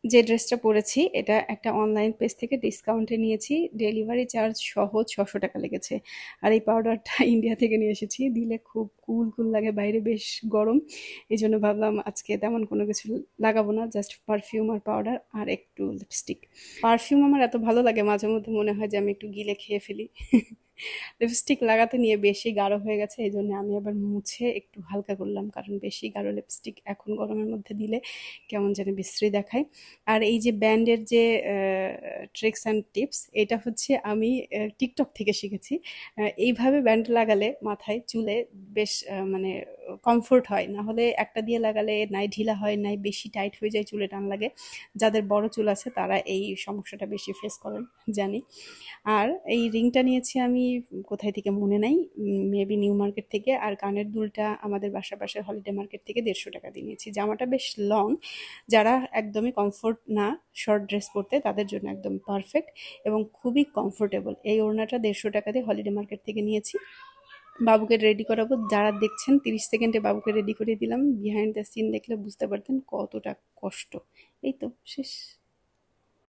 যে ড্রেসটা পরেছি এটা একটা অনলাইন পেজ থেকে ডিসকাউন্টে নিয়েছি, ডেলিভারি চার্জ সহ 600 টাকা লেগেছে। আর এই পাউডারটা ইন্ডিয়া থেকে নিয়ে এসেছি, দিলে খুব কুল কুল লাগে, বাইরে বেশ গরম। এই জন্য ভাবলাম আজকে তেমন কোনো কিছু লাগাবো না, জাস্ট পারফিউম আর পাউডার আর একটু লিপস্টিক। পারফিউম আমার এত ভালো লাগে, মাঝে মধ্যে মনে হয় যে আমি একটু গিলে খেয়ে ফেলি। লিপস্টিক লাগাতে নিয়ে বেশি গাঢ় হয়ে গেছে, এই জন্য আমি আবার মুছে একটু হালকা করলাম, কারণ বেশি গাঢ় লিপস্টিক এখন গরমের মধ্যে দিলে কেমন যেন বিশ্রী দেখায়। আর এই যে ব্যান্ডের যে ট্রিক্স অ্যান্ড টিপস, এটা হচ্ছে আমি টিকটক থেকে শিখেছি। এইভাবে ব্যান্ড লাগালে মাথায় চুলে বেশ মানে কমফোর্ট হয়, না হলে একটা দিয়ে লাগালে নাই ঢিলা হয় নাই বেশি টাইট হয়ে যায়, চুলে টান লাগে। যাদের বড় চুল আছে তারা এই সমস্যাটা বেশি ফেস করেন জানি। আর এই রিংটা নিয়েছি আমি কোথায় থেকে মনে নাই, মেবি নিউ মার্কেট থেকে। আর কানের দুলটা আমাদের বাসার পাশে হলিডে মার্কেট থেকে 150 টাকা দিয়ে নিয়েছি। জামাটা বেশ লং, যারা একদমই কমফোর্ট না শর্ট ড্রেস পরতে তাদের জন্য একদম পারফেক্ট এবং খুবই কমফোর্টেবল। এই ওড়নাটা 150 টাকা দিয়ে হলিডে মার্কেট থেকে নিয়েছি। বাবুকে রেডি করাবো, যারা দেখছেন 30 সেকেন্ডে বাবুকে রেডি করে দিলাম, বিহাইন্ড দ্য সিন দেখলে বুঝতে পারতেন কতটা কষ্ট। এই তো শেষ।